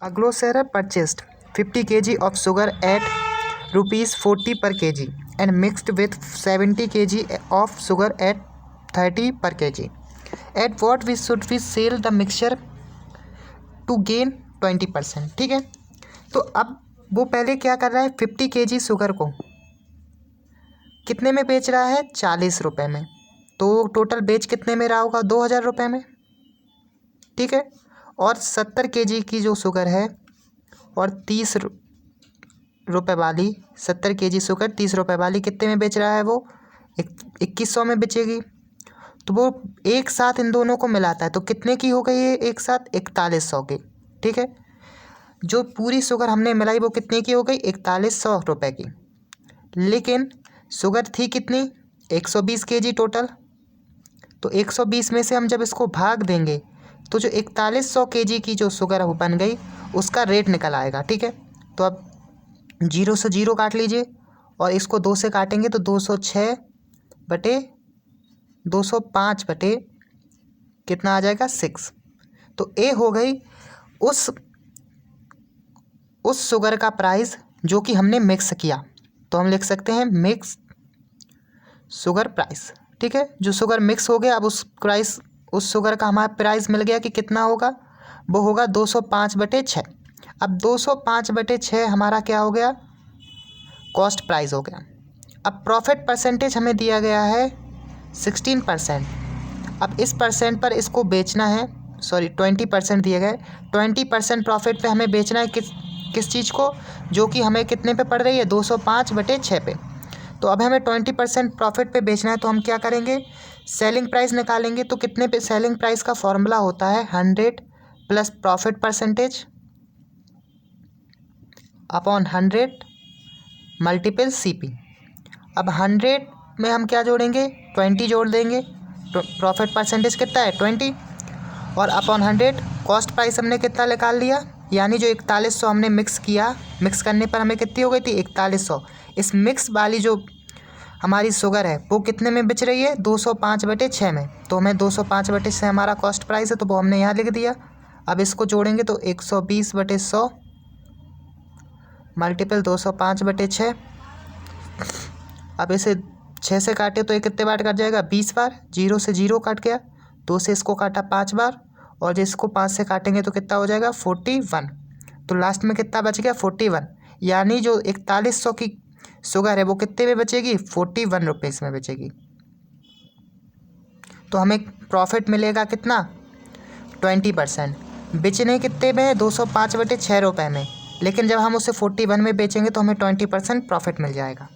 Aglosera purchased 50 kg of sugar at rupees 40 per kg and mixed with 70 kg of sugar at 30 per kg. At what we should we sell the mixture to gain 20%? ठीक है, तो अब वो पहले क्या कर रहा है, 50 kg शुगर को कितने में बेच रहा है, 40 रुपये में। तो टोटल बेच कितने में रहा होगा, 2000 रुपये में। ठीक है, और 70 kg की जो शुगर है और 30 रुपये वाली, 70 kg शुगर 30 रुपये वाली कितने में बेच रहा है, वो 2100 में बेचेगी। तो वो एक साथ इन दोनों को मिलाता है तो कितने की हो गई है, एक साथ 4100 की। ठीक है, जो पूरी शुगर हमने मिलाई वो कितने की हो गई, 4100 रुपये की। लेकिन शुगर थी कितनी, 120 kg टोटल। तो 120 में से हम जब इसको भाग देंगे तो जो 4100 kg की जो शुगर बन गई उसका रेट निकल आएगा। ठीक है, तो अब 0 से 0 काट लीजिए और इसको 2 से काटेंगे तो 206 बटे 205 बटे कितना आ जाएगा, 6। तो ए हो गई उस शुगर का प्राइस जो कि हमने मिक्स किया। तो हम लिख सकते हैं मिक्स शुगर प्राइस। ठीक है, जो शुगर मिक्स हो गया अब उस शुगर का हमारा प्राइस मिल गया कि कितना होगा, वो होगा 205 बटे 6। अब 205 बटे 6 हमारा क्या हो गया, कॉस्ट प्राइस हो गया। अब प्रॉफिट परसेंटेज हमें दिया गया है 16%। अब इस परसेंट पर इसको बेचना है, 20% दिए गए, 20% प्रॉफिट पे हमें बेचना है किस चीज़ को, जो कि हमें कितने पे पड़ रही है, 205 बटे 6 पे। तो अब हमें 20% प्रॉफिट पे बेचना है तो हम क्या करेंगे, सेलिंग प्राइस निकालेंगे। तो कितने पे, सेलिंग प्राइस का फॉर्मूला होता है 100 plus profit percentage upon 100 multiple CP। अब 100 में हम क्या जोड़ेंगे, 20 जोड़ देंगे। प्रॉफिट परसेंटेज कितना है, 20, और अपॉन 100 कॉस्ट प्राइस हमने कितना निकाल लिया, यानी जो 4100 हमने मिक्स किया, मिक्स करने पर हमें कितनी हो गई थी, 4100। इस मिक्स वाली जो हमारी शुगर है वो कितने में बेच रही है, 205 बटे 6 में। तो हमें 205 बटे 6 हमारा कॉस्ट प्राइस है, तो वो हमने यहाँ लिख दिया। अब इसको जोड़ेंगे तो 120 बटे 100 मल्टीपल 205 बटे 6। अब इसे 6 से काटे तो ये कितने बार कट जाएगा, 20 बार। 0 से 0 कट गया, 2 से इसको काटा 5 बार, और जिसको 5 से काटेंगे तो कितना हो जाएगा, 41। तो लास्ट में कितना बच गया, 41। यानी जो 4100 की शुगर है वो कितने में बचेगी, 41 रुपीज़ में बचेगी। तो हमें प्रॉफिट मिलेगा कितना, 20%। बेचने कितने में है, 205 बटे 6 रुपये में, लेकिन जब हम उसे 41 में बेचेंगे तो हमें 20% प्रॉफिट मिल जाएगा।